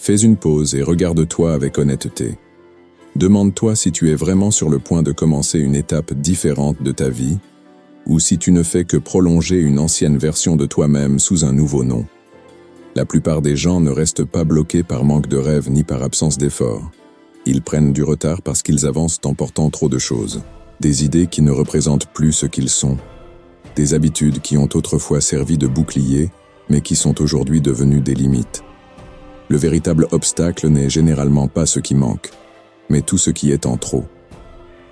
Fais une pause et regarde-toi avec honnêteté. Demande-toi si tu es vraiment sur le point de commencer une étape différente de ta vie, ou si tu ne fais que prolonger une ancienne version de toi-même sous un nouveau nom. La plupart des gens ne restent pas bloqués par manque de rêve ni par absence d'effort. Ils prennent du retard parce qu'ils avancent en portant trop de choses. Des idées qui ne représentent plus ce qu'ils sont. Des habitudes qui ont autrefois servi de bouclier, mais qui sont aujourd'hui devenues des limites. Le véritable obstacle n'est généralement pas ce qui manque, mais tout ce qui est en trop.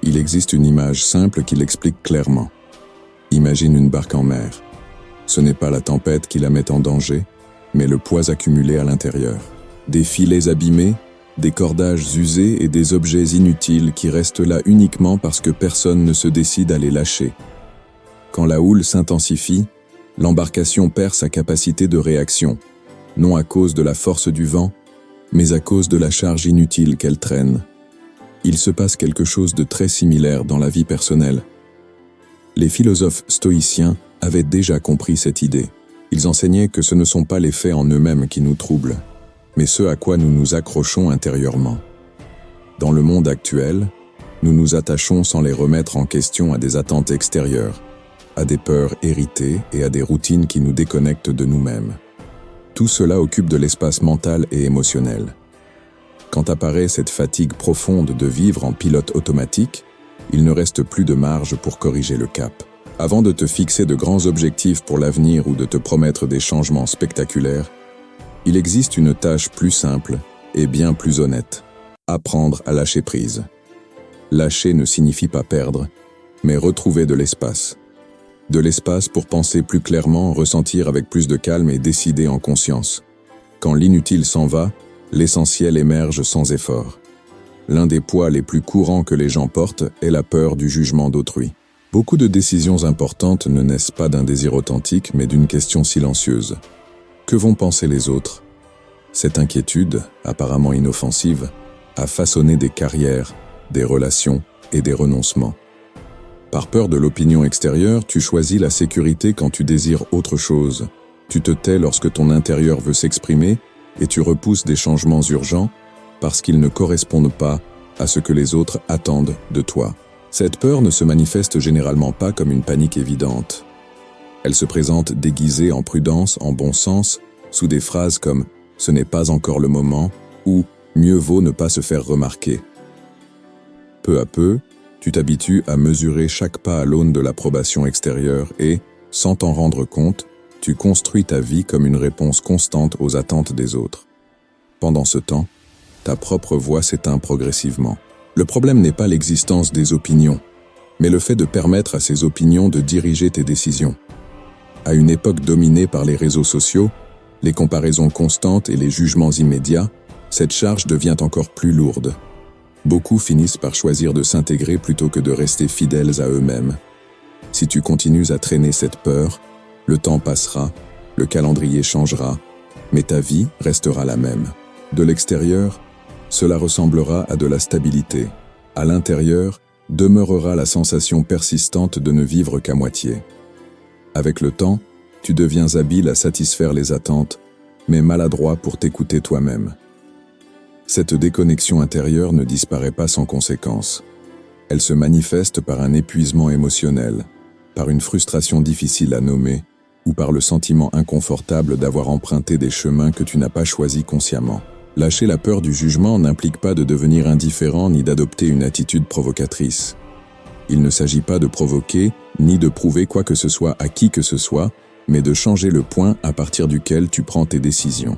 Il existe une image simple qui l'explique clairement. Imagine une barque en mer. Ce n'est pas la tempête qui la met en danger, mais le poids accumulé à l'intérieur. Des filets abîmés, des cordages usés et des objets inutiles qui restent là uniquement parce que personne ne se décide à les lâcher. Quand la houle s'intensifie, l'embarcation perd sa capacité de réaction, non à cause de la force du vent, mais à cause de la charge inutile qu'elle traîne. Il se passe quelque chose de très similaire dans la vie personnelle. Les philosophes stoïciens avaient déjà compris cette idée. Ils enseignaient que ce ne sont pas les faits en eux-mêmes qui nous troublent, mais ce à quoi nous nous accrochons intérieurement. Dans le monde actuel, nous nous attachons sans les remettre en question à des attentes extérieures, à des peurs héritées et à des routines qui nous déconnectent de nous-mêmes. Tout cela occupe de l'espace mental et émotionnel. Quand apparaît cette fatigue profonde de vivre en pilote automatique, il ne reste plus de marge pour corriger le cap. Avant de te fixer de grands objectifs pour l'avenir ou de te promettre des changements spectaculaires, il existe une tâche plus simple et bien plus honnête. Apprendre à lâcher prise. Lâcher ne signifie pas perdre, mais retrouver de l'espace. De l'espace pour penser plus clairement, ressentir avec plus de calme et décider en conscience. Quand l'inutile s'en va, l'essentiel émerge sans effort. L'un des poids les plus courants que les gens portent est la peur du jugement d'autrui. Beaucoup de décisions importantes ne naissent pas d'un désir authentique, mais d'une question silencieuse. Que vont penser les autres? Cette inquiétude, apparemment inoffensive, a façonné des carrières, des relations et des renoncements. Par peur de l'opinion extérieure, tu choisis la sécurité quand tu désires autre chose. Tu te tais lorsque ton intérieur veut s'exprimer et tu repousses des changements urgents parce qu'ils ne correspondent pas à ce que les autres attendent de toi. Cette peur ne se manifeste généralement pas comme une panique évidente. Elle se présente déguisée en prudence, en bon sens, sous des phrases comme « ce n'est pas encore le moment » ou « mieux vaut ne pas se faire remarquer ». Peu à peu, tu t'habitues à mesurer chaque pas à l'aune de l'approbation extérieure et, sans t'en rendre compte, tu construis ta vie comme une réponse constante aux attentes des autres. Pendant ce temps, ta propre voix s'éteint progressivement. Le problème n'est pas l'existence des opinions, mais le fait de permettre à ces opinions de diriger tes décisions. À une époque dominée par les réseaux sociaux, les comparaisons constantes et les jugements immédiats, cette charge devient encore plus lourde. Beaucoup finissent par choisir de s'intégrer plutôt que de rester fidèles à eux-mêmes. Si tu continues à traîner cette peur, le temps passera, le calendrier changera, mais ta vie restera la même. De l'extérieur, cela ressemblera à de la stabilité. À l'intérieur, demeurera la sensation persistante de ne vivre qu'à moitié. Avec le temps, tu deviens habile à satisfaire les attentes, mais maladroit pour t'écouter toi-même. Cette déconnexion intérieure ne disparaît pas sans conséquence. Elle se manifeste par un épuisement émotionnel, par une frustration difficile à nommer, ou par le sentiment inconfortable d'avoir emprunté des chemins que tu n'as pas choisis consciemment. Lâcher la peur du jugement n'implique pas de devenir indifférent ni d'adopter une attitude provocatrice. Il ne s'agit pas de provoquer ni de prouver quoi que ce soit à qui que ce soit, mais de changer le point à partir duquel tu prends tes décisions.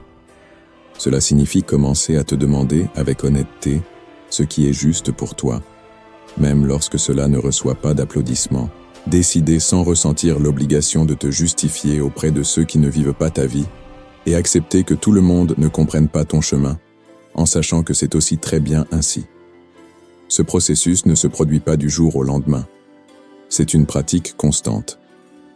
Cela signifie commencer à te demander avec honnêteté ce qui est juste pour toi, même lorsque cela ne reçoit pas d'applaudissements. Décider sans ressentir l'obligation de te justifier auprès de ceux qui ne vivent pas ta vie, et accepter que tout le monde ne comprenne pas ton chemin, en sachant que c'est aussi très bien ainsi. Ce processus ne se produit pas du jour au lendemain. C'est une pratique constante.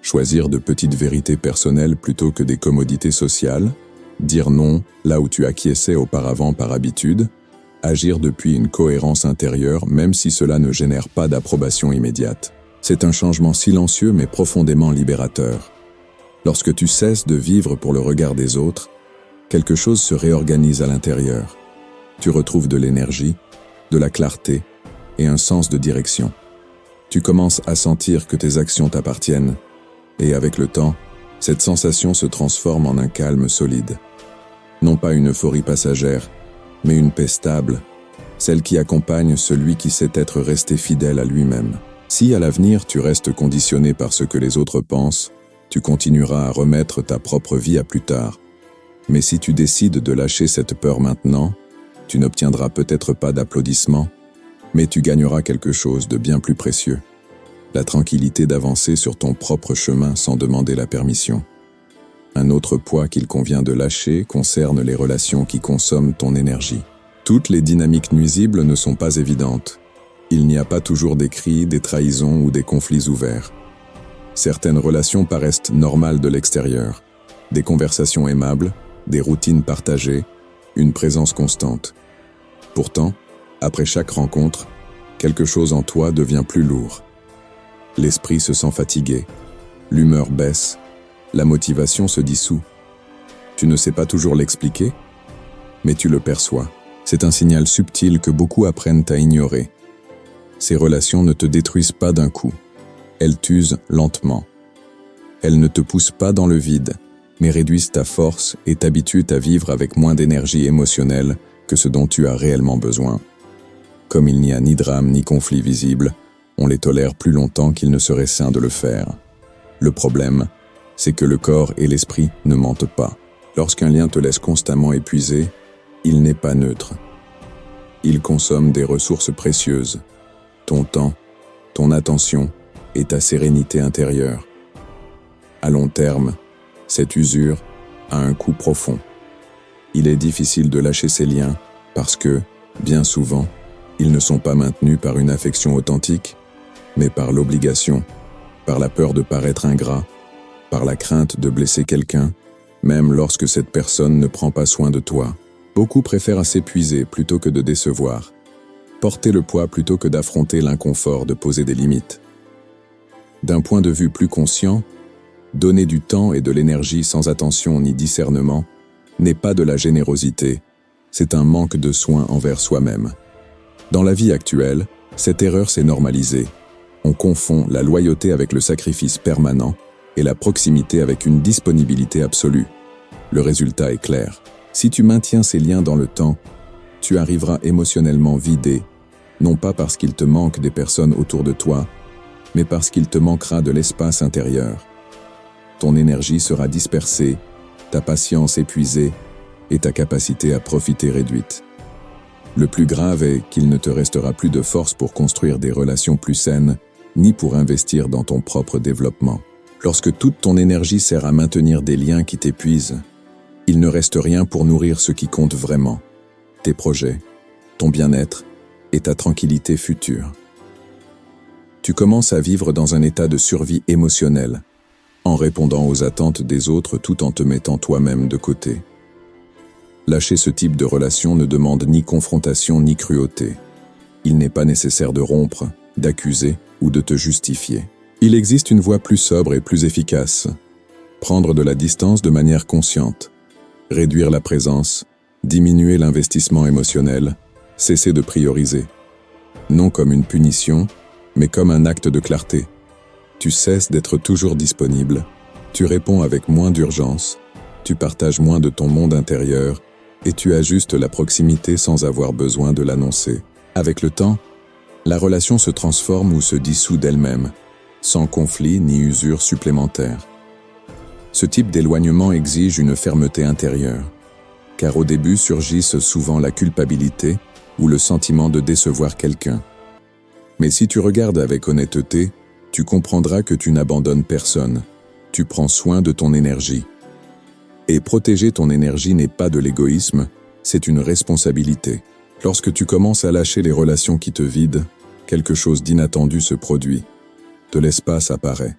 Choisir de petites vérités personnelles plutôt que des commodités sociales, dire non là où tu acquiesçais auparavant par habitude, agir depuis une cohérence intérieure même si cela ne génère pas d'approbation immédiate. C'est un changement silencieux mais profondément libérateur. Lorsque tu cesses de vivre pour le regard des autres, quelque chose se réorganise à l'intérieur. Tu retrouves de l'énergie, de la clarté et un sens de direction. Tu commences à sentir que tes actions t'appartiennent, et avec le temps, cette sensation se transforme en un calme solide. Non pas une euphorie passagère, mais une paix stable, celle qui accompagne celui qui sait être resté fidèle à lui-même. Si à l'avenir tu restes conditionné par ce que les autres pensent, tu continueras à remettre ta propre vie à plus tard. Mais si tu décides de lâcher cette peur maintenant, tu n'obtiendras peut-être pas d'applaudissements, mais tu gagneras quelque chose de bien plus précieux. La tranquillité d'avancer sur ton propre chemin sans demander la permission. Un autre poids qu'il convient de lâcher concerne les relations qui consomment ton énergie. Toutes les dynamiques nuisibles ne sont pas évidentes. Il n'y a pas toujours des cris, des trahisons ou des conflits ouverts. Certaines relations paraissent normales de l'extérieur. Des conversations aimables, des routines partagées, une présence constante. Pourtant, après chaque rencontre, quelque chose en toi devient plus lourd. L'esprit se sent fatigué, l'humeur baisse, la motivation se dissout. Tu ne sais pas toujours l'expliquer, mais tu le perçois. C'est un signal subtil que beaucoup apprennent à ignorer. Ces relations ne te détruisent pas d'un coup. Elles t'usent lentement. Elles ne te poussent pas dans le vide, mais réduisent ta force et t'habituent à vivre avec moins d'énergie émotionnelle que ce dont tu as réellement besoin. Comme il n'y a ni drame ni conflit visible, on les tolère plus longtemps qu'il ne serait sain de le faire. Le problème, c'est que le corps et l'esprit ne mentent pas. Lorsqu'un lien te laisse constamment épuisé, il n'est pas neutre. Il consomme des ressources précieuses, ton temps, ton attention et ta sérénité intérieure. À long terme, cette usure a un coût profond. Il est difficile de lâcher ces liens parce que, bien souvent, ils ne sont pas maintenus par une affection authentique, mais par l'obligation, par la peur de paraître ingrat, par la crainte de blesser quelqu'un, même lorsque cette personne ne prend pas soin de toi. Beaucoup préfèrent s'épuiser plutôt que de décevoir, porter le poids plutôt que d'affronter l'inconfort de poser des limites. D'un point de vue plus conscient, donner du temps et de l'énergie sans attention ni discernement n'est pas de la générosité, c'est un manque de soin envers soi-même. Dans la vie actuelle, cette erreur s'est normalisée. On confond la loyauté avec le sacrifice permanent et la proximité avec une disponibilité absolue. Le résultat est clair. Si tu maintiens ces liens dans le temps, tu arriveras émotionnellement vidé, non pas parce qu'il te manque des personnes autour de toi, mais parce qu'il te manquera de l'espace intérieur. Ton énergie sera dispersée, ta patience épuisée et ta capacité à profiter réduite. Le plus grave est qu'il ne te restera plus de force pour construire des relations plus saines, ni pour investir dans ton propre développement. Lorsque toute ton énergie sert à maintenir des liens qui t'épuisent, il ne reste rien pour nourrir ce qui compte vraiment, tes projets, ton bien-être et ta tranquillité future. Tu commences à vivre dans un état de survie émotionnelle, en répondant aux attentes des autres tout en te mettant toi-même de côté. Lâcher ce type de relation ne demande ni confrontation ni cruauté. Il n'est pas nécessaire de rompre, d'accuser ou de te justifier. Il existe une voie plus sobre et plus efficace. Prendre de la distance de manière consciente. Réduire la présence, diminuer l'investissement émotionnel, cesser de prioriser. Non comme une punition, mais comme un acte de clarté. Tu cesses d'être toujours disponible, tu réponds avec moins d'urgence, tu partages moins de ton monde intérieur et tu ajustes la proximité sans avoir besoin de l'annoncer. Avec le temps, la relation se transforme ou se dissout d'elle-même, sans conflit ni usure supplémentaire. Ce type d'éloignement exige une fermeté intérieure, car au début surgissent souvent la culpabilité ou le sentiment de décevoir quelqu'un. Mais si tu regardes avec honnêteté, tu comprendras que tu n'abandonnes personne, tu prends soin de ton énergie. Et protéger ton énergie n'est pas de l'égoïsme, c'est une responsabilité. Lorsque tu commences à lâcher les relations qui te vident, quelque chose d'inattendu se produit. De l'espace apparaît,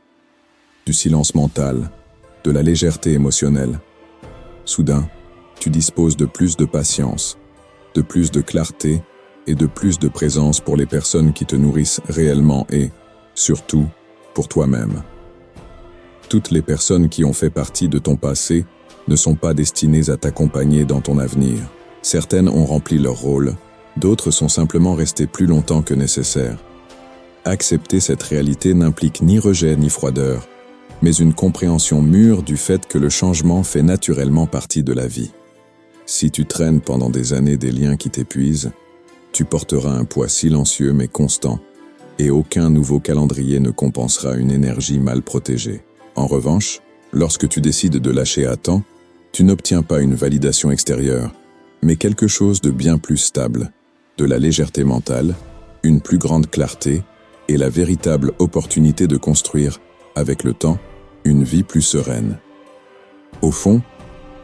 du silence mental, de la légèreté émotionnelle. Soudain, tu disposes de plus de patience, de plus de clarté et de plus de présence pour les personnes qui te nourrissent réellement et, surtout, pour toi-même. Toutes les personnes qui ont fait partie de ton passé ne sont pas destinées à t'accompagner dans ton avenir. Certaines ont rempli leur rôle, d'autres sont simplement restées plus longtemps que nécessaire. Accepter cette réalité n'implique ni rejet ni froideur, mais une compréhension mûre du fait que le changement fait naturellement partie de la vie. Si tu traînes pendant des années des liens qui t'épuisent, tu porteras un poids silencieux mais constant, et aucun nouveau calendrier ne compensera une énergie mal protégée. En revanche, lorsque tu décides de lâcher à temps, tu n'obtiens pas une validation extérieure, mais quelque chose de bien plus stable, de la légèreté mentale, une plus grande clarté et la véritable opportunité de construire, avec le temps, une vie plus sereine. Au fond,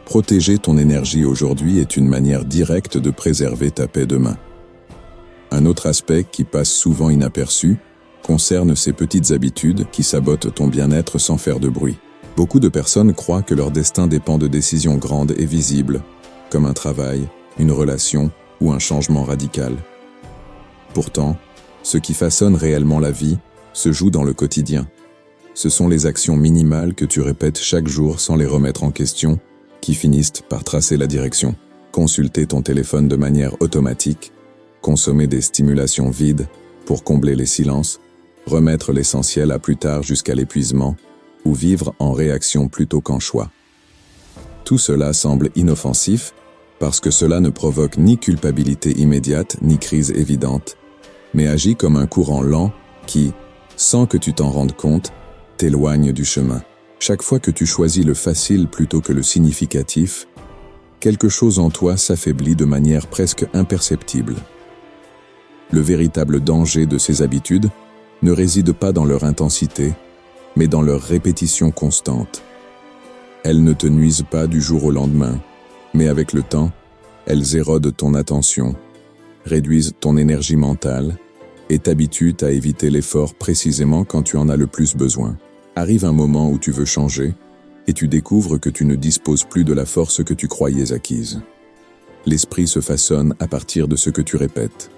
protéger ton énergie aujourd'hui est une manière directe de préserver ta paix demain. Un autre aspect qui passe souvent inaperçu concerne ces petites habitudes qui sabotent ton bien-être sans faire de bruit. Beaucoup de personnes croient que leur destin dépend de décisions grandes et visibles, comme un travail, une relation ou un changement radical. Pourtant, ce qui façonne réellement la vie se joue dans le quotidien. Ce sont les actions minimales que tu répètes chaque jour sans les remettre en question qui finissent par tracer la direction. Consulter ton téléphone de manière automatique, consommer des stimulations vides pour combler les silences, remettre l'essentiel à plus tard jusqu'à l'épuisement, ou vivre en réaction plutôt qu'en choix. Tout cela semble inoffensif parce que cela ne provoque ni culpabilité immédiate ni crise évidente, mais agit comme un courant lent qui, sans que tu t'en rendes compte, t'éloigne du chemin. Chaque fois que tu choisis le facile plutôt que le significatif, quelque chose en toi s'affaiblit de manière presque imperceptible. Le véritable danger de ces habitudes ne réside pas dans leur intensité, mais dans leur répétition constante. Elles ne te nuisent pas du jour au lendemain, mais avec le temps, elles érodent ton attention, réduisent ton énergie mentale et t'habituent à éviter l'effort précisément quand tu en as le plus besoin. Arrive un moment où tu veux changer et tu découvres que tu ne disposes plus de la force que tu croyais acquise. L'esprit se façonne à partir de ce que tu répètes.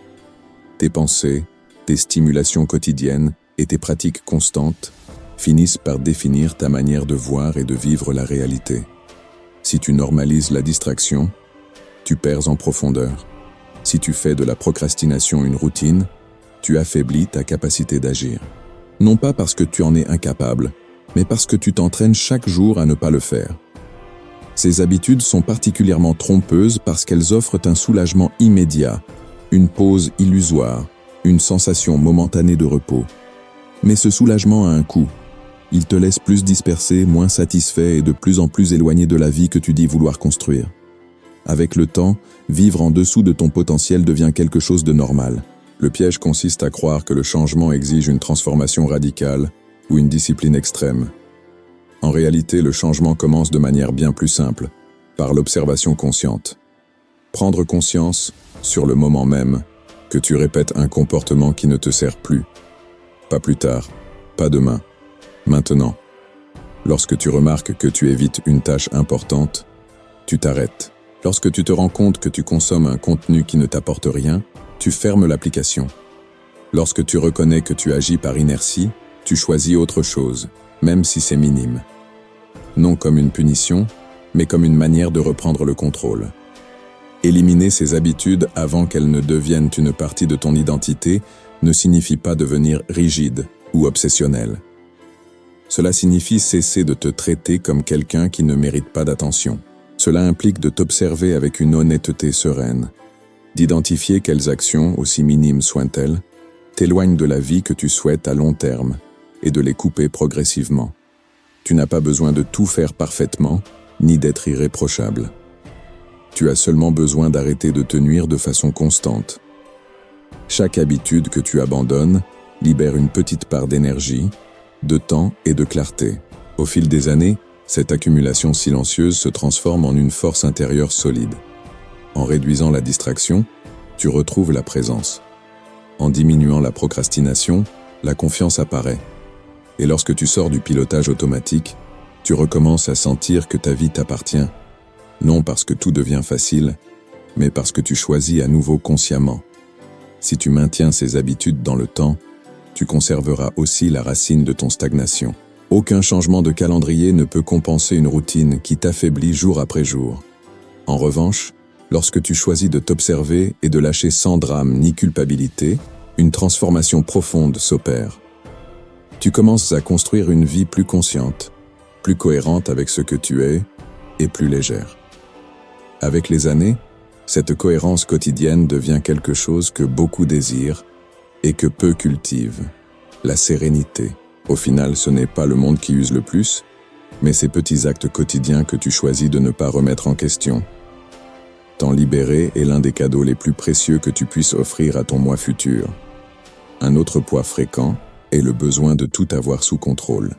Tes pensées, tes stimulations quotidiennes et tes pratiques constantes finissent par définir ta manière de voir et de vivre la réalité. Si tu normalises la distraction, tu perds en profondeur. Si tu fais de la procrastination une routine, tu affaiblis ta capacité d'agir. Non pas parce que tu en es incapable, mais parce que tu t'entraînes chaque jour à ne pas le faire. Ces habitudes sont particulièrement trompeuses parce qu'elles offrent un soulagement immédiat, une pause illusoire, une sensation momentanée de repos. Mais ce soulagement a un coût. Il te laisse plus dispersé, moins satisfait et de plus en plus éloigné de la vie que tu dis vouloir construire. Avec le temps, vivre en dessous de ton potentiel devient quelque chose de normal. Le piège consiste à croire que le changement exige une transformation radicale ou une discipline extrême. En réalité, le changement commence de manière bien plus simple, par l'observation consciente. Prendre conscience, sur le moment même, que tu répètes un comportement qui ne te sert plus. Pas plus tard, pas demain, maintenant. Lorsque tu remarques que tu évites une tâche importante, tu t'arrêtes. Lorsque tu te rends compte que tu consommes un contenu qui ne t'apporte rien, tu fermes l'application. Lorsque tu reconnais que tu agis par inertie, tu choisis autre chose, même si c'est minime. Non comme une punition, mais comme une manière de reprendre le contrôle. Éliminer ces habitudes avant qu'elles ne deviennent une partie de ton identité ne signifie pas devenir rigide ou obsessionnel. Cela signifie cesser de te traiter comme quelqu'un qui ne mérite pas d'attention. Cela implique de t'observer avec une honnêteté sereine, d'identifier quelles actions, aussi minimes soient-elles, t'éloignent de la vie que tu souhaites à long terme et de les couper progressivement. Tu n'as pas besoin de tout faire parfaitement, ni d'être irréprochable. Tu as seulement besoin d'arrêter de te nuire de façon constante. Chaque habitude que tu abandonnes libère une petite part d'énergie, de temps et de clarté. Au fil des années, cette accumulation silencieuse se transforme en une force intérieure solide. En réduisant la distraction, tu retrouves la présence. En diminuant la procrastination, la confiance apparaît. Et lorsque tu sors du pilotage automatique, tu recommences à sentir que ta vie t'appartient, non parce que tout devient facile, mais parce que tu choisis à nouveau consciemment. Si tu maintiens ces habitudes dans le temps, tu conserveras aussi la racine de ton stagnation. Aucun changement de calendrier ne peut compenser une routine qui t'affaiblit jour après jour. En revanche, lorsque tu choisis de t'observer et de lâcher sans drame ni culpabilité, une transformation profonde s'opère. Tu commences à construire une vie plus consciente, plus cohérente avec ce que tu es et plus légère. Avec les années, cette cohérence quotidienne devient quelque chose que beaucoup désirent et que peu cultivent, la sérénité. Au final, ce n'est pas le monde qui use le plus, mais ces petits actes quotidiens que tu choisis de ne pas remettre en question. T'en libérer est l'un des cadeaux les plus précieux que tu puisses offrir à ton moi futur. Un autre poids fréquent est le besoin de tout avoir sous contrôle.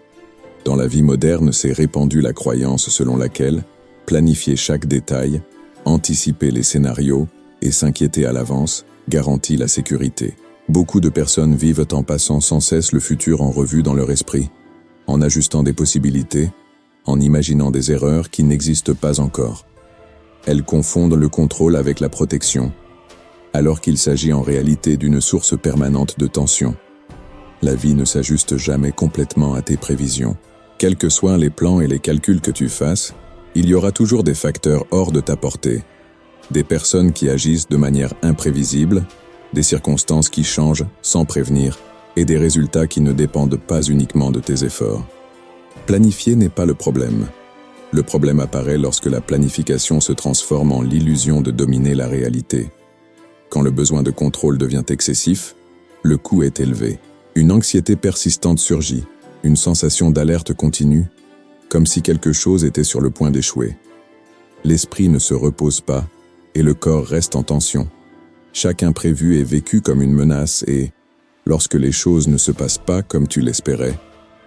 Dans la vie moderne s'est répandue la croyance selon laquelle planifier chaque détail, anticiper les scénarios et s'inquiéter à l'avance garantit la sécurité. Beaucoup de personnes vivent en passant sans cesse le futur en revue dans leur esprit, en ajustant des possibilités, en imaginant des erreurs qui n'existent pas encore. Elles confondent le contrôle avec la protection, alors qu'il s'agit en réalité d'une source permanente de tension. La vie ne s'ajuste jamais complètement à tes prévisions. Quels que soient les plans et les calculs que tu fasses, il y aura toujours des facteurs hors de ta portée, des personnes qui agissent de manière imprévisible, des circonstances qui changent sans prévenir et des résultats qui ne dépendent pas uniquement de tes efforts. Planifier n'est pas le problème. Le problème apparaît lorsque la planification se transforme en l'illusion de dominer la réalité. Quand le besoin de contrôle devient excessif, le coût est élevé. Une anxiété persistante surgit, une sensation d'alerte continue, comme si quelque chose était sur le point d'échouer. L'esprit ne se repose pas et le corps reste en tension. Chaque imprévu est vécu comme une menace et, lorsque les choses ne se passent pas comme tu l'espérais,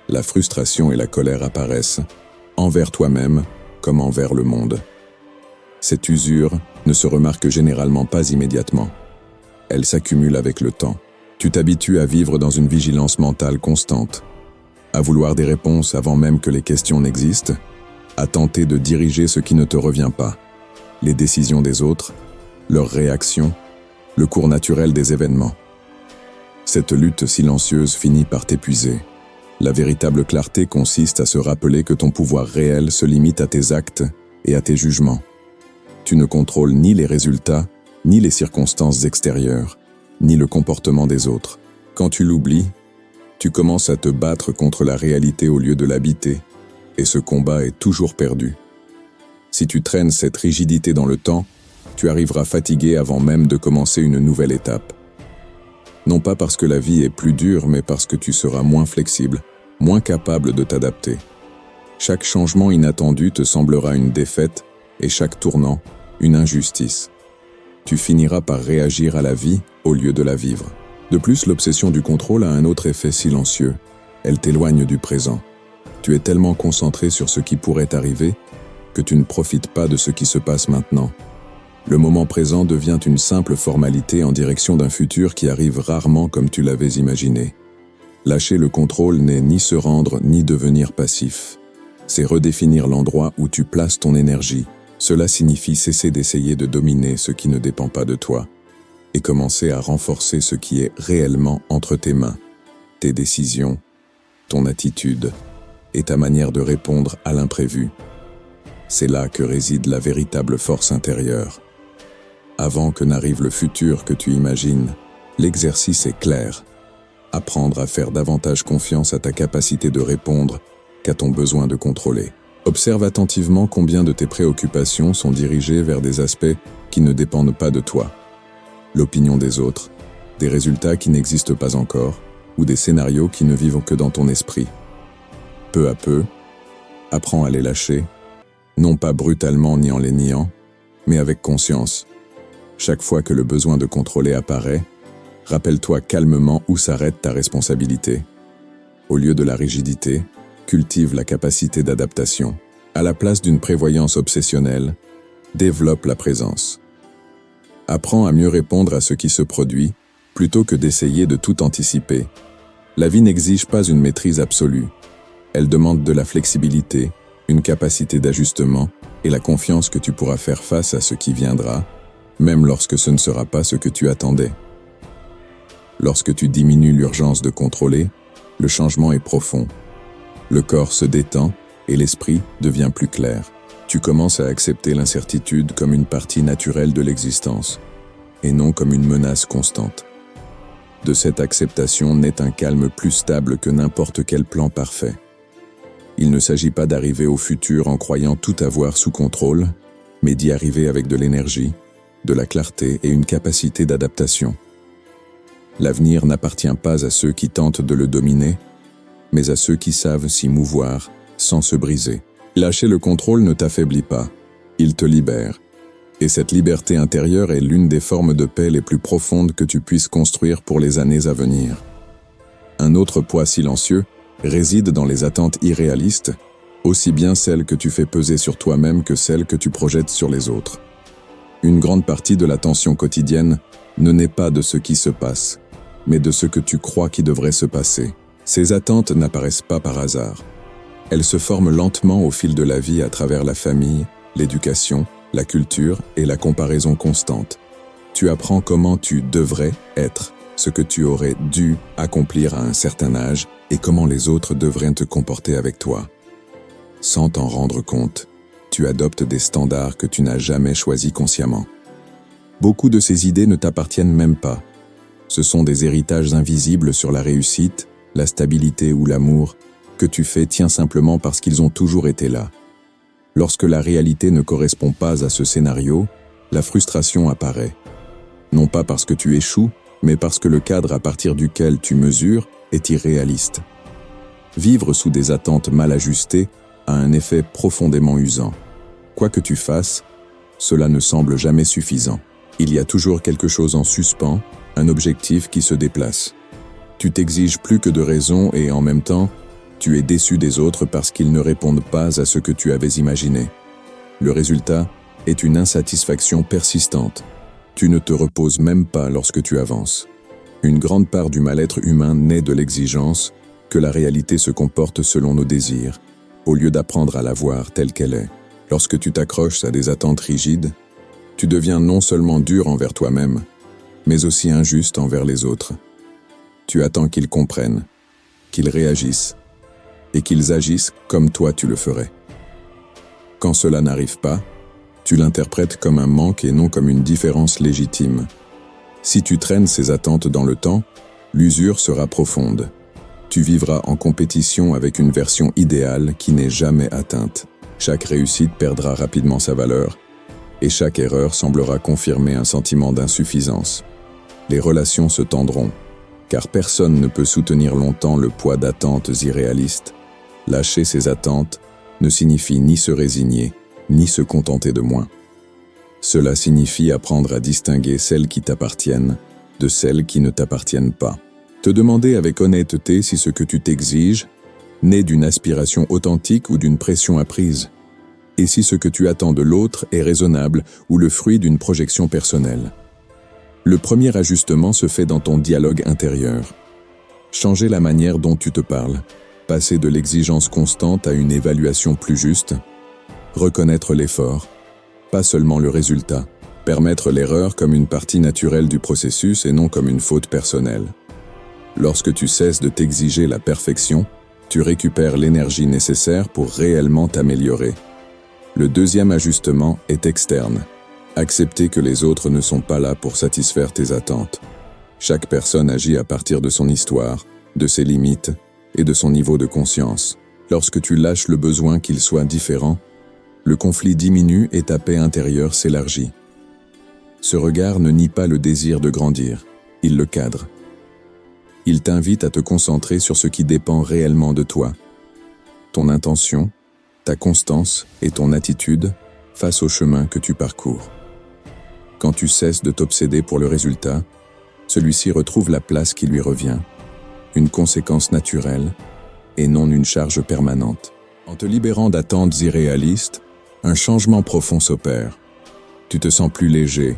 la frustration et la colère apparaissent, envers toi-même comme envers le monde. Cette usure ne se remarque généralement pas immédiatement. Elle s'accumule avec le temps. Tu t'habitues à vivre dans une vigilance mentale constante, à vouloir des réponses avant même que les questions n'existent, à tenter de diriger ce qui ne te revient pas, les décisions des autres, leurs réactions, le cours naturel des événements. Cette lutte silencieuse finit par t'épuiser. La véritable clarté consiste à se rappeler que ton pouvoir réel se limite à tes actes et à tes jugements. Tu ne contrôles ni les résultats, ni les circonstances extérieures, ni le comportement des autres. Quand tu l'oublies, tu commences à te battre contre la réalité au lieu de l'habiter, et ce combat est toujours perdu. Si tu traînes cette rigidité dans le temps, tu arriveras fatigué avant même de commencer une nouvelle étape. Non pas parce que la vie est plus dure, mais parce que tu seras moins flexible, moins capable de t'adapter. Chaque changement inattendu te semblera une défaite et chaque tournant, une injustice. Tu finiras par réagir à la vie au lieu de la vivre. De plus, l'obsession du contrôle a un autre effet silencieux. Elle t'éloigne du présent. Tu es tellement concentré sur ce qui pourrait arriver que tu ne profites pas de ce qui se passe maintenant. Le moment présent devient une simple formalité en direction d'un futur qui arrive rarement comme tu l'avais imaginé. Lâcher le contrôle n'est ni se rendre ni devenir passif. C'est redéfinir l'endroit où tu places ton énergie. Cela signifie cesser d'essayer de dominer ce qui ne dépend pas de toi et commencer à renforcer ce qui est réellement entre tes mains, tes décisions, ton attitude et ta manière de répondre à l'imprévu. C'est là que réside la véritable force intérieure. Avant que n'arrive le futur que tu imagines, l'exercice est clair. Apprendre à faire davantage confiance à ta capacité de répondre qu'à ton besoin de contrôler. Observe attentivement combien de tes préoccupations sont dirigées vers des aspects qui ne dépendent pas de toi. L'opinion des autres, des résultats qui n'existent pas encore, ou des scénarios qui ne vivent que dans ton esprit. Peu à peu, apprends à les lâcher, non pas brutalement ni en les niant, mais avec conscience. Chaque fois que le besoin de contrôler apparaît, rappelle-toi calmement où s'arrête ta responsabilité. Au lieu de la rigidité, cultive la capacité d'adaptation. À la place d'une prévoyance obsessionnelle, développe la présence. Apprends à mieux répondre à ce qui se produit, plutôt que d'essayer de tout anticiper. La vie n'exige pas une maîtrise absolue. Elle demande de la flexibilité, une capacité d'ajustement et la confiance que tu pourras faire face à ce qui viendra, même lorsque ce ne sera pas ce que tu attendais. Lorsque tu diminues l'urgence de contrôler, le changement est profond. Le corps se détend et l'esprit devient plus clair. Tu commences à accepter l'incertitude comme une partie naturelle de l'existence, et non comme une menace constante. De cette acceptation naît un calme plus stable que n'importe quel plan parfait. Il ne s'agit pas d'arriver au futur en croyant tout avoir sous contrôle, mais d'y arriver avec de l'énergie, de la clarté et une capacité d'adaptation. L'avenir n'appartient pas à ceux qui tentent de le dominer, mais à ceux qui savent s'y mouvoir sans se briser. Lâcher le contrôle ne t'affaiblit pas, il te libère. Et cette liberté intérieure est l'une des formes de paix les plus profondes que tu puisses construire pour les années à venir. Un autre poids silencieux réside dans les attentes irréalistes, aussi bien celles que tu fais peser sur toi-même que celles que tu projettes sur les autres. Une grande partie de la tension quotidienne ne naît pas de ce qui se passe, mais de ce que tu crois qui devrait se passer. Ces attentes n'apparaissent pas par hasard. Elles se forment lentement au fil de la vie à travers la famille, l'éducation, la culture et la comparaison constante. Tu apprends comment tu devrais être, ce que tu aurais dû accomplir à un certain âge et comment les autres devraient te comporter avec toi. Sans t'en rendre compte, tu adoptes des standards que tu n'as jamais choisis consciemment. Beaucoup de ces idées ne t'appartiennent même pas. Ce sont des héritages invisibles sur la réussite, la stabilité ou l'amour que tu fais tiens simplement parce qu'ils ont toujours été là. Lorsque la réalité ne correspond pas à ce scénario, la frustration apparaît. Non pas parce que tu échoues, mais parce que le cadre à partir duquel tu mesures est irréaliste. Vivre sous des attentes mal ajustées a un effet profondément usant. Quoi que tu fasses, cela ne semble jamais suffisant. Il y a toujours quelque chose en suspens, un objectif qui se déplace. Tu t'exiges plus que de raison et en même temps, tu es déçu des autres parce qu'ils ne répondent pas à ce que tu avais imaginé. Le résultat est une insatisfaction persistante. Tu ne te reposes même pas lorsque tu avances. Une grande part du mal-être humain naît de l'exigence que la réalité se comporte selon nos désirs, au lieu d'apprendre à la voir telle qu'elle est. Lorsque tu t'accroches à des attentes rigides, tu deviens non seulement dur envers toi-même, mais aussi injuste envers les autres. Tu attends qu'ils comprennent, qu'ils réagissent, et qu'ils agissent comme toi tu le ferais. Quand cela n'arrive pas, tu l'interprètes comme un manque et non comme une différence légitime. Si tu traînes ces attentes dans le temps, l'usure sera profonde. Tu vivras en compétition avec une version idéale qui n'est jamais atteinte. Chaque réussite perdra rapidement sa valeur, et chaque erreur semblera confirmer un sentiment d'insuffisance. Les relations se tendront, car personne ne peut soutenir longtemps le poids d'attentes irréalistes. Lâcher ses attentes ne signifie ni se résigner, ni se contenter de moins. Cela signifie apprendre à distinguer celles qui t'appartiennent de celles qui ne t'appartiennent pas. Te demander avec honnêteté si ce que tu t'exiges naît d'une aspiration authentique ou d'une pression apprise, et si ce que tu attends de l'autre est raisonnable ou le fruit d'une projection personnelle. Le premier ajustement se fait dans ton dialogue intérieur. Changer la manière dont tu te parles, passer de l'exigence constante à une évaluation plus juste, reconnaître l'effort, pas seulement le résultat, permettre l'erreur comme une partie naturelle du processus et non comme une faute personnelle. Lorsque tu cesses de t'exiger la perfection, tu récupères l'énergie nécessaire pour réellement t'améliorer. Le deuxième ajustement est externe. Accepter que les autres ne sont pas là pour satisfaire tes attentes. Chaque personne agit à partir de son histoire, de ses limites et de son niveau de conscience. Lorsque tu lâches le besoin qu'il soit différent, le conflit diminue et ta paix intérieure s'élargit. Ce regard ne nie pas le désir de grandir, il le cadre. Il t'invite à te concentrer sur ce qui dépend réellement de toi. Ton intention, ta constance et ton attitude face au chemin que tu parcours. Quand tu cesses de t'obséder pour le résultat, celui-ci retrouve la place qui lui revient, une conséquence naturelle et non une charge permanente. En te libérant d'attentes irréalistes, un changement profond s'opère. Tu te sens plus léger,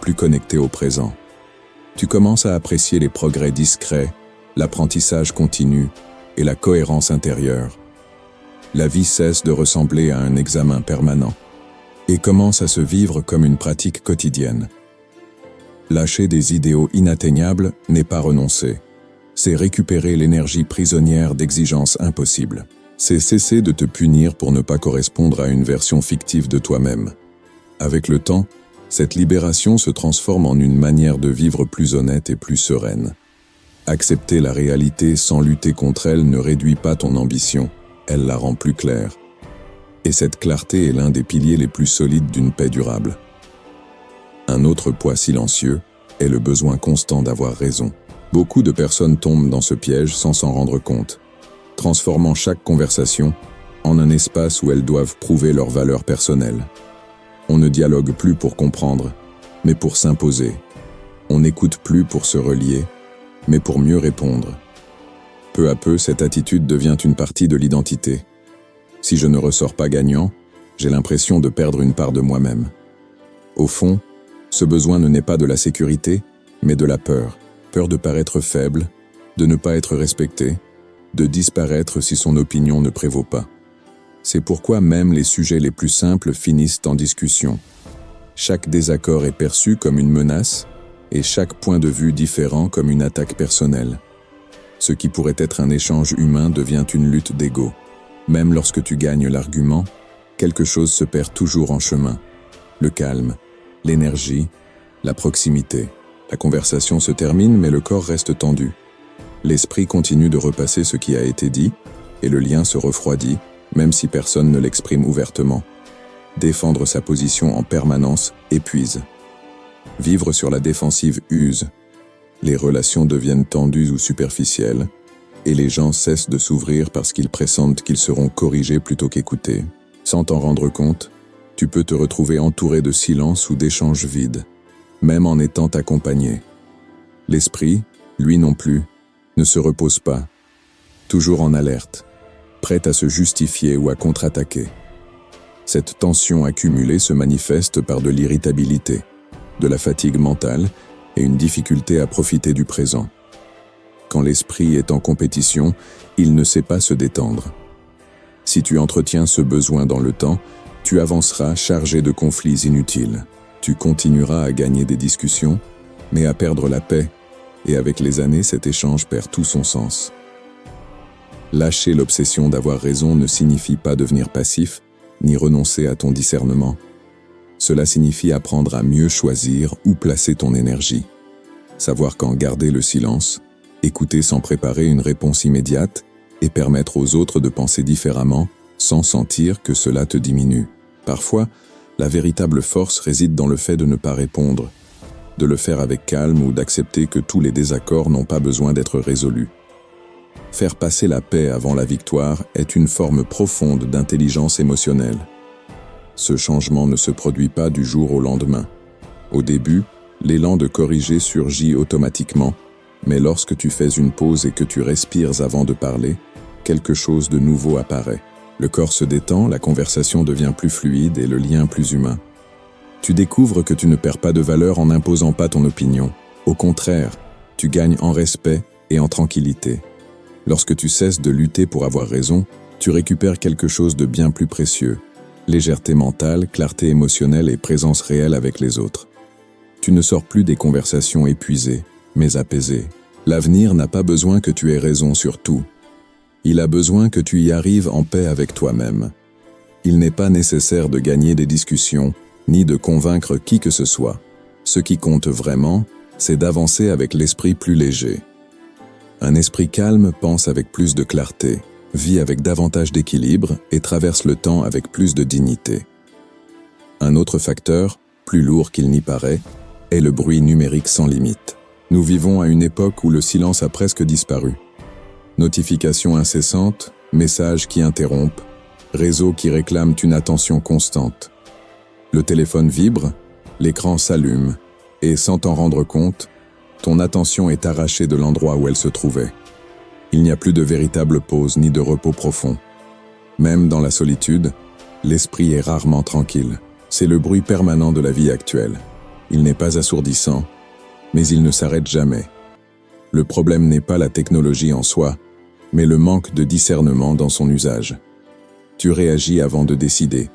plus connecté au présent. Tu commences à apprécier les progrès discrets, l'apprentissage continu et la cohérence intérieure. La vie cesse de ressembler à un examen permanent et commence à se vivre comme une pratique quotidienne. Lâcher des idéaux inatteignables n'est pas renoncer, c'est récupérer l'énergie prisonnière d'exigences impossibles. C'est cesser de te punir pour ne pas correspondre à une version fictive de toi-même. Avec le temps, cette libération se transforme en une manière de vivre plus honnête et plus sereine. Accepter la réalité sans lutter contre elle ne réduit pas ton ambition, elle la rend plus claire. Et cette clarté est l'un des piliers les plus solides d'une paix durable. Un autre poids silencieux est le besoin constant d'avoir raison. Beaucoup de personnes tombent dans ce piège sans s'en rendre compte, transformant chaque conversation en un espace où elles doivent prouver leur valeur personnelle. On ne dialogue plus pour comprendre, mais pour s'imposer. On n'écoute plus pour se relier, mais pour mieux répondre. Peu à peu, cette attitude devient une partie de l'identité. Si je ne ressors pas gagnant, j'ai l'impression de perdre une part de moi-même. Au fond, ce besoin ne naît pas de la sécurité, mais de la peur. Peur de paraître faible, de ne pas être respecté, de disparaître si son opinion ne prévaut pas. C'est pourquoi même les sujets les plus simples finissent en discussion. Chaque désaccord est perçu comme une menace et chaque point de vue différent comme une attaque personnelle. Ce qui pourrait être un échange humain devient une lutte d'ego. Même lorsque tu gagnes l'argument, quelque chose se perd toujours en chemin. Le calme, l'énergie, la proximité. La conversation se termine mais le corps reste tendu. L'esprit continue de repasser ce qui a été dit et le lien se refroidit, même si personne ne l'exprime ouvertement. Défendre sa position en permanence épuise. Vivre sur la défensive use. Les relations deviennent tendues ou superficielles, et les gens cessent de s'ouvrir parce qu'ils pressentent qu'ils seront corrigés plutôt qu'écoutés. Sans t'en rendre compte, tu peux te retrouver entouré de silence ou d'échanges vides, même en étant accompagné. L'esprit, lui non plus, ne se repose pas, toujours en alerte, prêt à se justifier ou à contre-attaquer. Cette tension accumulée se manifeste par de l'irritabilité, de la fatigue mentale et une difficulté à profiter du présent. Quand l'esprit est en compétition, il ne sait pas se détendre. Si tu entretiens ce besoin dans le temps, tu avanceras chargé de conflits inutiles. Tu continueras à gagner des discussions, mais à perdre la paix, et avec les années, cet échange perd tout son sens. Lâcher l'obsession d'avoir raison ne signifie pas devenir passif, ni renoncer à ton discernement. Cela signifie apprendre à mieux choisir où placer ton énergie. Savoir quand garder le silence, écouter sans préparer une réponse immédiate, et permettre aux autres de penser différemment, sans sentir que cela te diminue. Parfois, la véritable force réside dans le fait de ne pas répondre, de le faire avec calme ou d'accepter que tous les désaccords n'ont pas besoin d'être résolus. Faire passer la paix avant la victoire est une forme profonde d'intelligence émotionnelle. Ce changement ne se produit pas du jour au lendemain. Au début, l'élan de corriger surgit automatiquement, mais lorsque tu fais une pause et que tu respires avant de parler, quelque chose de nouveau apparaît. Le corps se détend, la conversation devient plus fluide et le lien plus humain. Tu découvres que tu ne perds pas de valeur en n'imposant pas ton opinion. Au contraire, tu gagnes en respect et en tranquillité. Lorsque tu cesses de lutter pour avoir raison, tu récupères quelque chose de bien plus précieux. Légèreté mentale, clarté émotionnelle et présence réelle avec les autres. Tu ne sors plus des conversations épuisées, mais apaisées. L'avenir n'a pas besoin que tu aies raison sur tout. Il a besoin que tu y arrives en paix avec toi-même. Il n'est pas nécessaire de gagner des discussions, ni de convaincre qui que ce soit. Ce qui compte vraiment, c'est d'avancer avec l'esprit plus léger. Un esprit calme pense avec plus de clarté, vit avec davantage d'équilibre et traverse le temps avec plus de dignité. Un autre facteur, plus lourd qu'il n'y paraît, est le bruit numérique sans limite. Nous vivons à une époque où le silence a presque disparu. Notifications incessantes, messages qui interrompent, réseaux qui réclament une attention constante. Le téléphone vibre, l'écran s'allume, et sans t'en rendre compte, ton attention est arrachée de l'endroit où elle se trouvait. Il n'y a plus de véritable pause ni de repos profond. Même dans la solitude, l'esprit est rarement tranquille. C'est le bruit permanent de la vie actuelle. Il n'est pas assourdissant, mais il ne s'arrête jamais. Le problème n'est pas la technologie en soi, mais le manque de discernement dans son usage. Tu réagis avant de décider,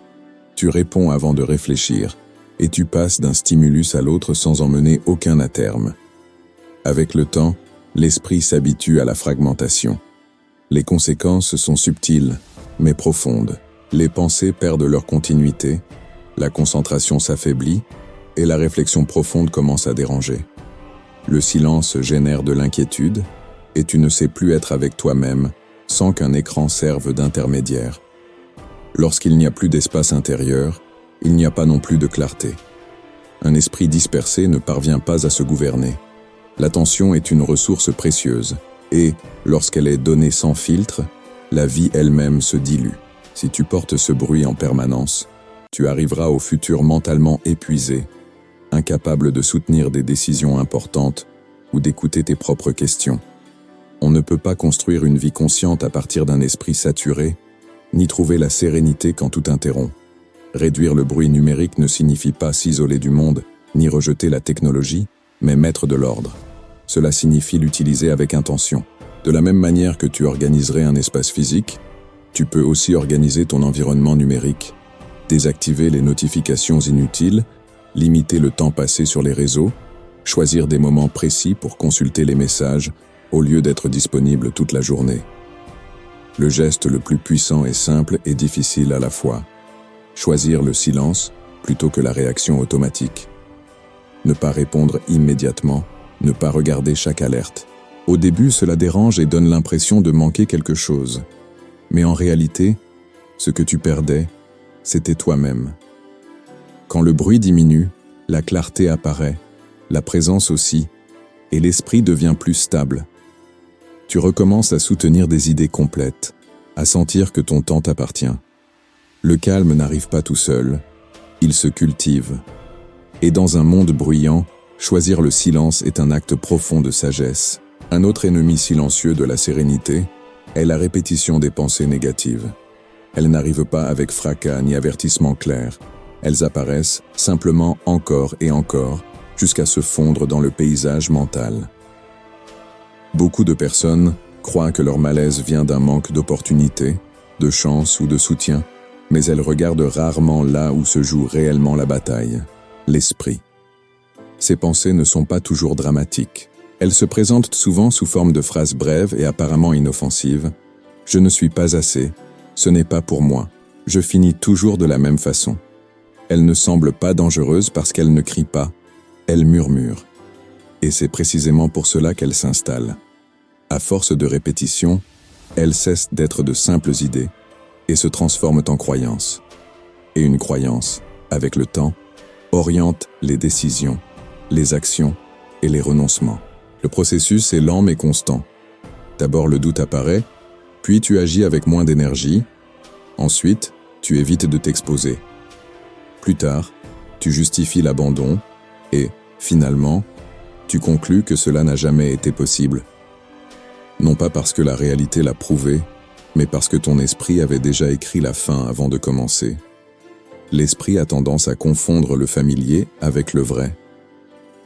tu réponds avant de réfléchir, et tu passes d'un stimulus à l'autre sans en mener aucun à terme. Avec le temps, l'esprit s'habitue à la fragmentation. Les conséquences sont subtiles. mais profondes. Les pensées perdent leur continuité, la concentration s'affaiblit et la réflexion profonde commence à déranger. Le silence génère de l'inquiétude et tu ne sais plus être avec toi-même sans qu'un écran serve d'intermédiaire. Lorsqu'il n'y a plus d'espace intérieur, il n'y a pas non plus de clarté. Un esprit dispersé ne parvient pas à se gouverner. L'attention est une ressource précieuse et, lorsqu'elle est donnée sans filtre, la vie elle-même se dilue. Si tu portes ce bruit en permanence, tu arriveras au futur mentalement épuisé, incapable de soutenir des décisions importantes ou d'écouter tes propres questions. On ne peut pas construire une vie consciente à partir d'un esprit saturé, ni trouver la sérénité quand tout interrompt. Réduire le bruit numérique ne signifie pas s'isoler du monde, ni rejeter la technologie, mais mettre de l'ordre. Cela signifie l'utiliser avec intention. De la même manière que tu organiserais un espace physique, tu peux aussi organiser ton environnement numérique, désactiver les notifications inutiles, limiter le temps passé sur les réseaux, choisir des moments précis pour consulter les messages au lieu d'être disponible toute la journée. Le geste le plus puissant est simple et difficile à la fois. Choisir le silence plutôt que la réaction automatique. Ne pas répondre immédiatement, ne pas regarder chaque alerte. Au début, cela dérange et donne l'impression de manquer quelque chose. Mais en réalité, ce que tu perdais, c'était toi-même. Quand le bruit diminue, la clarté apparaît, la présence aussi, et l'esprit devient plus stable. Tu recommences à soutenir des idées complètes, à sentir que ton temps t'appartient. Le calme n'arrive pas tout seul, il se cultive. Et dans un monde bruyant, choisir le silence est un acte profond de sagesse. Un autre ennemi silencieux de la sérénité est la répétition des pensées négatives. Elles n'arrivent pas avec fracas ni avertissement clair. Elles apparaissent simplement encore et encore, jusqu'à se fondre dans le paysage mental. Beaucoup de personnes croient que leur malaise vient d'un manque d'opportunités, de chance ou de soutien, mais elles regardent rarement là où se joue réellement la bataille, l'esprit. Ces pensées ne sont pas toujours dramatiques. Elles se présentent souvent sous forme de phrases brèves et apparemment inoffensives. « Je ne suis pas assez. Ce n'est pas pour moi. Je finis toujours de la même façon. » Elles ne semblent pas dangereuses parce qu'elles ne crient pas. Elles murmurent. Et c'est précisément pour cela qu'elles s'installent. À force de répétition, elles cessent d'être de simples idées et se transforment en croyances. Et une croyance, avec le temps, oriente les décisions, les actions et les renoncements. Le processus est lent mais constant. D'abord le doute apparaît, puis tu agis avec moins d'énergie, ensuite tu évites de t'exposer. Plus tard, tu justifies l'abandon et, finalement, tu conclus que cela n'a jamais été possible. Non pas parce que la réalité l'a prouvé, mais parce que ton esprit avait déjà écrit la fin avant de commencer. L'esprit a tendance à confondre le familier avec le vrai.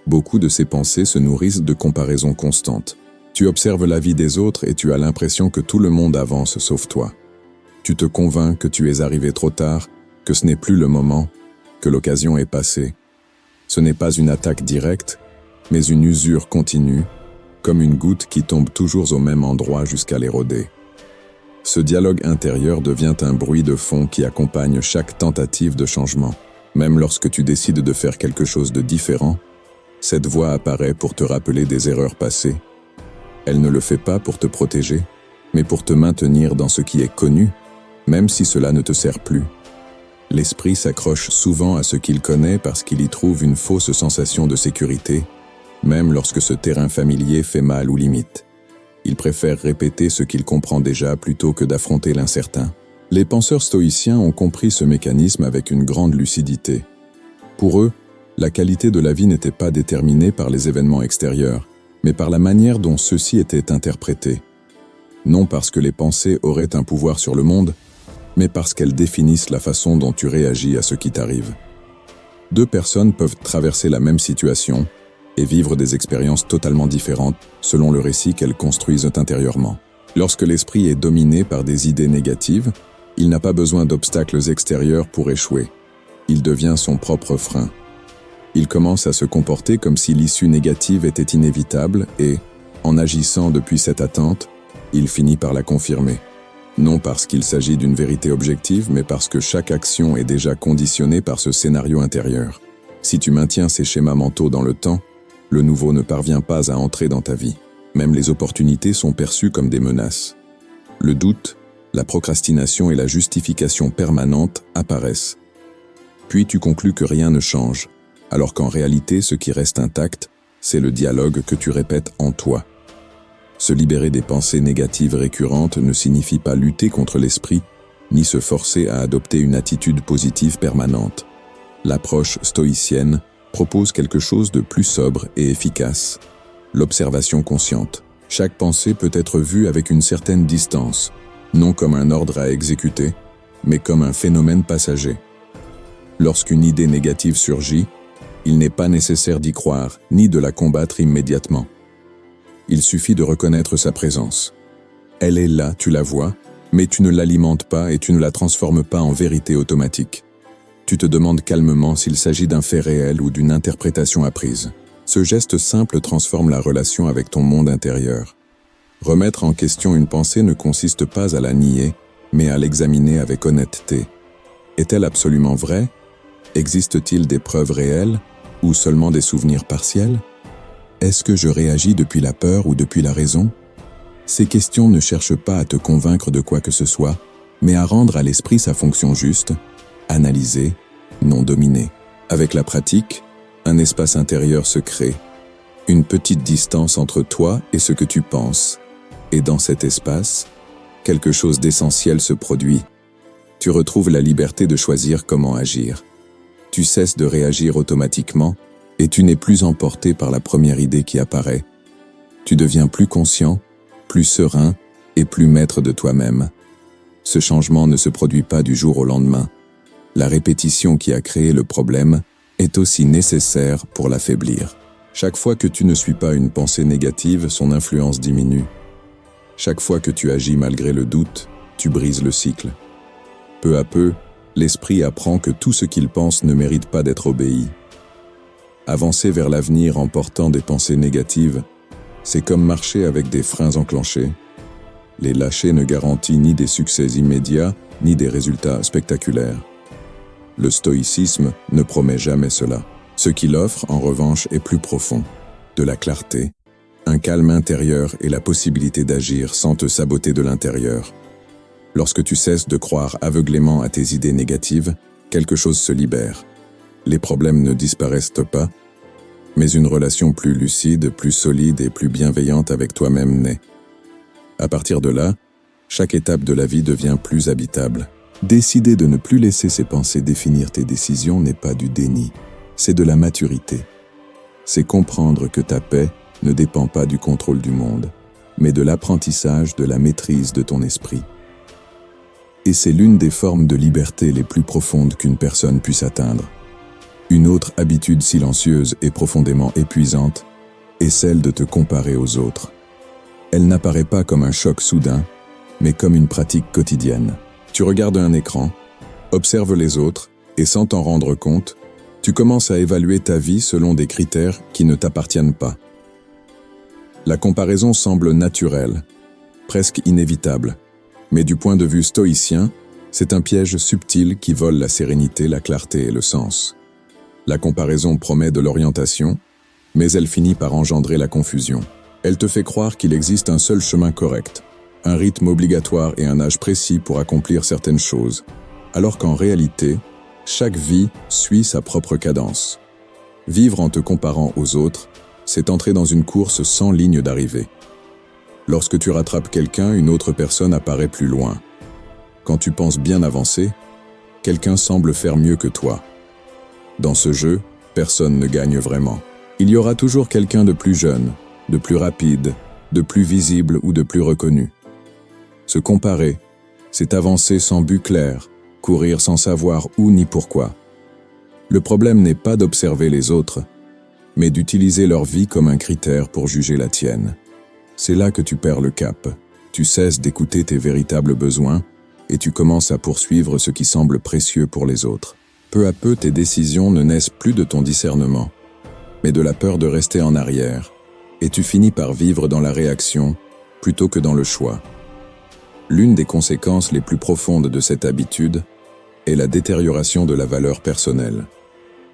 Beaucoup de ces pensées se nourrissent de comparaisons constantes. Tu observes la vie des autres et tu as l'impression que tout le monde avance sauf toi. Tu te convaincs que tu es arrivé trop tard, que ce n'est plus le moment, que l'occasion est passée. Ce n'est pas une attaque directe, mais une usure continue, comme une goutte qui tombe toujours au même endroit jusqu'à l'éroder. Ce dialogue intérieur devient un bruit de fond qui accompagne chaque tentative de changement. Même lorsque tu décides de faire quelque chose de différent, cette voix apparaît pour te rappeler des erreurs passées. Elle ne le fait pas pour te protéger, mais pour te maintenir dans ce qui est connu, même si cela ne te sert plus. L'esprit s'accroche souvent à ce qu'il connaît parce qu'il y trouve une fausse sensation de sécurité, même lorsque ce terrain familier fait mal ou limite. Il préfère répéter ce qu'il comprend déjà plutôt que d'affronter l'incertain. Les penseurs stoïciens ont compris ce mécanisme avec une grande lucidité. Pour eux, la qualité de la vie n'était pas déterminée par les événements extérieurs, mais par la manière dont ceux-ci étaient interprétés. Non parce que les pensées auraient un pouvoir sur le monde, mais parce qu'elles définissent la façon dont tu réagis à ce qui t'arrive. Deux personnes peuvent traverser la même situation et vivre des expériences totalement différentes selon le récit qu'elles construisent intérieurement. Lorsque l'esprit est dominé par des idées négatives, il n'a pas besoin d'obstacles extérieurs pour échouer. Il devient son propre frein. Il commence à se comporter comme si l'issue négative était inévitable et, en agissant depuis cette attente, il finit par la confirmer. Non parce qu'il s'agit d'une vérité objective, mais parce que chaque action est déjà conditionnée par ce scénario intérieur. Si tu maintiens ces schémas mentaux dans le temps, le nouveau ne parvient pas à entrer dans ta vie. Même les opportunités sont perçues comme des menaces. Le doute, la procrastination et la justification permanente apparaissent. Puis tu conclus que rien ne change, alors qu'en réalité, ce qui reste intact, c'est le dialogue que tu répètes en toi. Se libérer des pensées négatives récurrentes ne signifie pas lutter contre l'esprit, ni se forcer à adopter une attitude positive permanente. L'approche stoïcienne propose quelque chose de plus sobre et efficace. L'observation consciente. Chaque pensée peut être vue avec une certaine distance, non comme un ordre à exécuter, mais comme un phénomène passager. Lorsqu'une idée négative surgit, il n'est pas nécessaire d'y croire, ni de la combattre immédiatement. Il suffit de reconnaître sa présence. Elle est là, tu la vois, mais tu ne l'alimentes pas et tu ne la transformes pas en vérité automatique. Tu te demandes calmement s'il s'agit d'un fait réel ou d'une interprétation apprise. Ce geste simple transforme la relation avec ton monde intérieur. Remettre en question une pensée ne consiste pas à la nier, mais à l'examiner avec honnêteté. Est-elle absolument vraie? Existe-t-il des preuves réelles ou seulement des souvenirs partiels? Est-ce que je réagis depuis la peur ou depuis la raison? Ces questions ne cherchent pas à te convaincre de quoi que ce soit, mais à rendre à l'esprit sa fonction juste, analyser, non dominer. Avec la pratique, un espace intérieur se crée, une petite distance entre toi et ce que tu penses, et dans cet espace, quelque chose d'essentiel se produit. Tu retrouves la liberté de choisir comment agir. Tu cesses de réagir automatiquement et tu n'es plus emporté par la première idée qui apparaît. Tu deviens plus conscient, plus serein et plus maître de toi-même. Ce changement ne se produit pas du jour au lendemain. La répétition qui a créé le problème est aussi nécessaire pour l'affaiblir. Chaque fois que tu ne suis pas une pensée négative, son influence diminue. Chaque fois que tu agis malgré le doute, tu brises le cycle. Peu à peu, l'esprit apprend que tout ce qu'il pense ne mérite pas d'être obéi. Avancer vers l'avenir en portant des pensées négatives, c'est comme marcher avec des freins enclenchés. Les lâcher ne garantit ni des succès immédiats, ni des résultats spectaculaires. Le stoïcisme ne promet jamais cela. Ce qu'il offre, en revanche, est plus profond. De la clarté, un calme intérieur et la possibilité d'agir sans te saboter de l'intérieur. Lorsque tu cesses de croire aveuglément à tes idées négatives, quelque chose se libère. Les problèmes ne disparaissent pas, mais une relation plus lucide, plus solide et plus bienveillante avec toi-même naît. À partir de là, chaque étape de la vie devient plus habitable. Décider de ne plus laisser ces pensées définir tes décisions n'est pas du déni, c'est de la maturité. C'est comprendre que ta paix ne dépend pas du contrôle du monde, mais de l'apprentissage de la maîtrise de ton esprit. Et c'est l'une des formes de liberté les plus profondes qu'une personne puisse atteindre. Une autre habitude silencieuse et profondément épuisante est celle de te comparer aux autres. Elle n'apparaît pas comme un choc soudain, mais comme une pratique quotidienne. Tu regardes un écran, observes les autres, et sans t'en rendre compte, tu commences à évaluer ta vie selon des critères qui ne t'appartiennent pas. La comparaison semble naturelle, presque inévitable, mais du point de vue stoïcien, c'est un piège subtil qui vole la sérénité, la clarté et le sens. La comparaison promet de l'orientation, mais elle finit par engendrer la confusion. Elle te fait croire qu'il existe un seul chemin correct, un rythme obligatoire et un âge précis pour accomplir certaines choses, alors qu'en réalité, chaque vie suit sa propre cadence. Vivre en te comparant aux autres, c'est entrer dans une course sans ligne d'arrivée. Lorsque tu rattrapes quelqu'un, une autre personne apparaît plus loin. Quand tu penses bien avancer, quelqu'un semble faire mieux que toi. Dans ce jeu, personne ne gagne vraiment. Il y aura toujours quelqu'un de plus jeune, de plus rapide, de plus visible ou de plus reconnu. Se comparer, c'est avancer sans but clair, courir sans savoir où ni pourquoi. Le problème n'est pas d'observer les autres, mais d'utiliser leur vie comme un critère pour juger la tienne. C'est là que tu perds le cap. Tu cesses d'écouter tes véritables besoins et tu commences à poursuivre ce qui semble précieux pour les autres. Peu à peu, tes décisions ne naissent plus de ton discernement, mais de la peur de rester en arrière, et tu finis par vivre dans la réaction plutôt que dans le choix. L'une des conséquences les plus profondes de cette habitude est la détérioration de la valeur personnelle.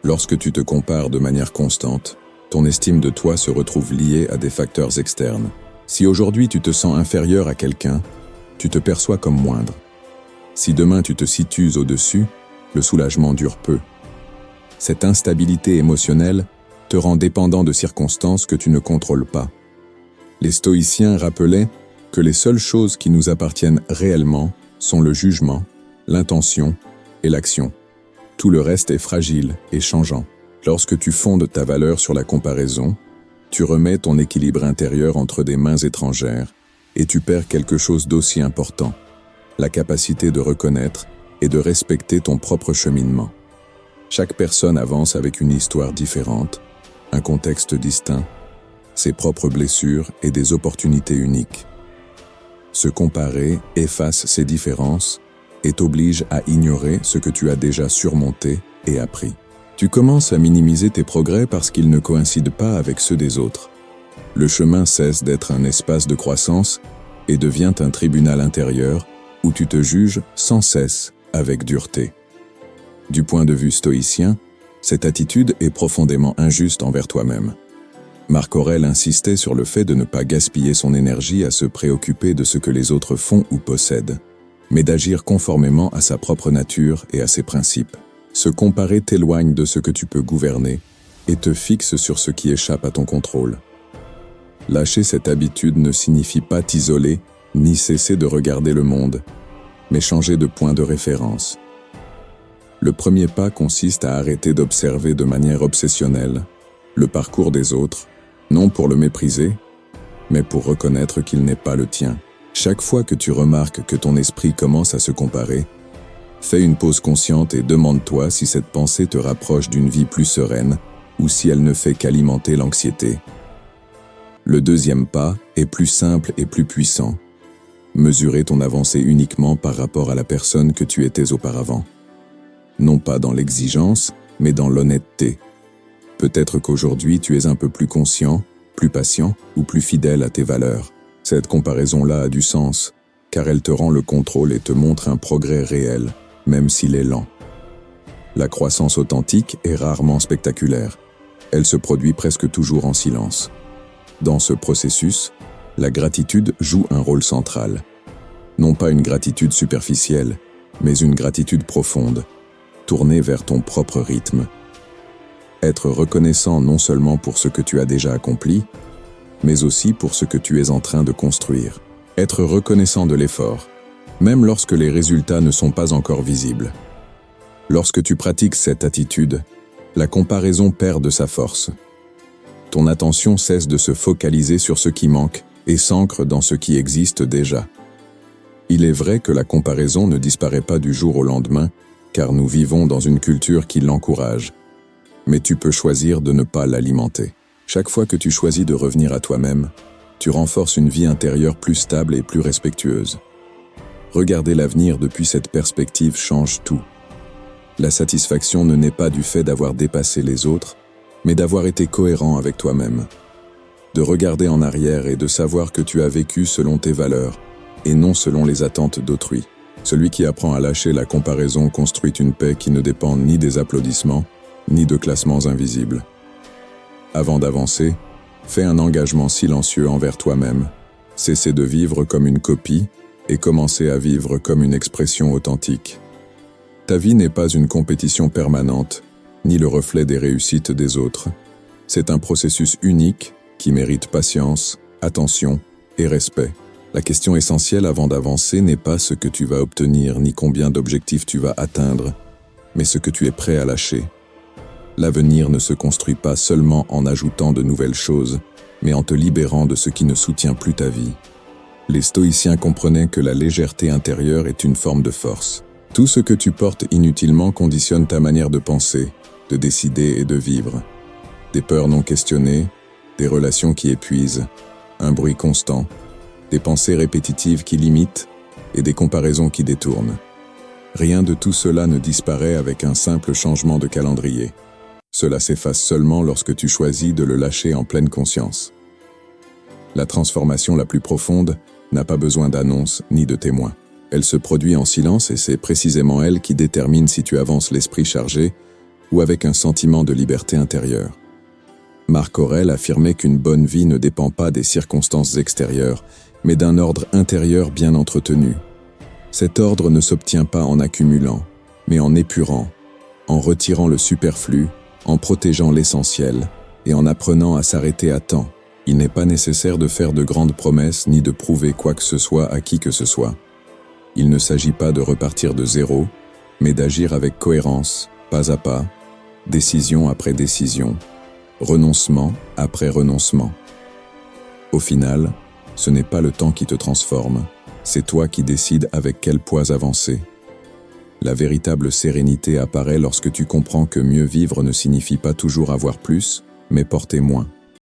Lorsque tu te compares de manière constante, ton estime de toi se retrouve liée à des facteurs externes. Si aujourd'hui tu te sens inférieur à quelqu'un, tu te perçois comme moindre. Si demain tu te situes au-dessus, le soulagement dure peu. Cette instabilité émotionnelle te rend dépendant de circonstances que tu ne contrôles pas. Les stoïciens rappelaient que les seules choses qui nous appartiennent réellement sont le jugement, l'intention et l'action. Tout le reste est fragile et changeant. Lorsque tu fondes ta valeur sur la comparaison, tu remets ton équilibre intérieur entre des mains étrangères et tu perds quelque chose d'aussi important, la capacité de reconnaître et de respecter ton propre cheminement. Chaque personne avance avec une histoire différente, un contexte distinct, ses propres blessures et des opportunités uniques. Se comparer efface ces différences et t'oblige à ignorer ce que tu as déjà surmonté et appris. Tu commences à minimiser tes progrès parce qu'ils ne coïncident pas avec ceux des autres. Le chemin cesse d'être un espace de croissance et devient un tribunal intérieur où tu te juges sans cesse avec dureté. Du point de vue stoïcien, cette attitude est profondément injuste envers toi-même. Marc Aurèle insistait sur le fait de ne pas gaspiller son énergie à se préoccuper de ce que les autres font ou possèdent, mais d'agir conformément à sa propre nature et à ses principes. Se comparer t'éloigne de ce que tu peux gouverner et te fixe sur ce qui échappe à ton contrôle. Lâcher cette habitude ne signifie pas t'isoler ni cesser de regarder le monde, mais changer de point de référence. Le premier pas consiste à arrêter d'observer de manière obsessionnelle le parcours des autres, non pour le mépriser, mais pour reconnaître qu'il n'est pas le tien. Chaque fois que tu remarques que ton esprit commence à se comparer, fais une pause consciente et demande-toi si cette pensée te rapproche d'une vie plus sereine ou si elle ne fait qu'alimenter l'anxiété. Le deuxième pas est plus simple et plus puissant. Mesurer ton avancée uniquement par rapport à la personne que tu étais auparavant. Non pas dans l'exigence, mais dans l'honnêteté. Peut-être qu'aujourd'hui tu es un peu plus conscient, plus patient ou plus fidèle à tes valeurs. Cette comparaison-là a du sens, car elle te rend le contrôle et te montre un progrès réel, même s'il est lent. La croissance authentique est rarement spectaculaire. Elle se produit presque toujours en silence. Dans ce processus, la gratitude joue un rôle central. Non pas une gratitude superficielle, mais une gratitude profonde, tournée vers ton propre rythme. Être reconnaissant non seulement pour ce que tu as déjà accompli, mais aussi pour ce que tu es en train de construire. Être reconnaissant de l'effort, même lorsque les résultats ne sont pas encore visibles. Lorsque tu pratiques cette attitude, la comparaison perd de sa force. Ton attention cesse de se focaliser sur ce qui manque et s'ancre dans ce qui existe déjà. Il est vrai que la comparaison ne disparaît pas du jour au lendemain, car nous vivons dans une culture qui l'encourage. Mais tu peux choisir de ne pas l'alimenter. Chaque fois que tu choisis de revenir à toi-même, tu renforces une vie intérieure plus stable et plus respectueuse. Regarder l'avenir depuis cette perspective change tout. La satisfaction ne naît pas du fait d'avoir dépassé les autres, mais d'avoir été cohérent avec toi-même. De regarder en arrière et de savoir que tu as vécu selon tes valeurs, et non selon les attentes d'autrui. Celui qui apprend à lâcher la comparaison construit une paix qui ne dépend ni des applaudissements, ni de classements invisibles. Avant d'avancer, fais un engagement silencieux envers toi-même. Cessez de vivre comme une copie et commencez à vivre comme une expression authentique. Ta vie n'est pas une compétition permanente, ni le reflet des réussites des autres. C'est un processus unique qui mérite patience, attention et respect. La question essentielle avant d'avancer n'est pas ce que tu vas obtenir ni combien d'objectifs tu vas atteindre, mais ce que tu es prêt à lâcher. L'avenir ne se construit pas seulement en ajoutant de nouvelles choses, mais en te libérant de ce qui ne soutient plus ta vie. Les stoïciens comprenaient que la légèreté intérieure est une forme de force. Tout ce que tu portes inutilement conditionne ta manière de penser, de décider et de vivre. Des peurs non questionnées, des relations qui épuisent, un bruit constant, des pensées répétitives qui limitent et des comparaisons qui détournent. Rien de tout cela ne disparaît avec un simple changement de calendrier. Cela s'efface seulement lorsque tu choisis de le lâcher en pleine conscience. La transformation la plus profonde n'a pas besoin d'annonce ni de témoins. Elle se produit en silence et c'est précisément elle qui détermine si tu avances l'esprit chargé ou avec un sentiment de liberté intérieure. Marc Aurèle affirmait qu'une bonne vie ne dépend pas des circonstances extérieures, mais d'un ordre intérieur bien entretenu. Cet ordre ne s'obtient pas en accumulant, mais en épurant, en retirant le superflu, en protégeant l'essentiel et en apprenant à s'arrêter à temps. Il n'est pas nécessaire de faire de grandes promesses ni de prouver quoi que ce soit à qui que ce soit. Il ne s'agit pas de repartir de zéro, mais d'agir avec cohérence, pas à pas, décision après décision, renoncement après renoncement. Au final, ce n'est pas le temps qui te transforme, c'est toi qui décides avec quel poids avancer. La véritable sérénité apparaît lorsque tu comprends que mieux vivre ne signifie pas toujours avoir plus, mais porter moins.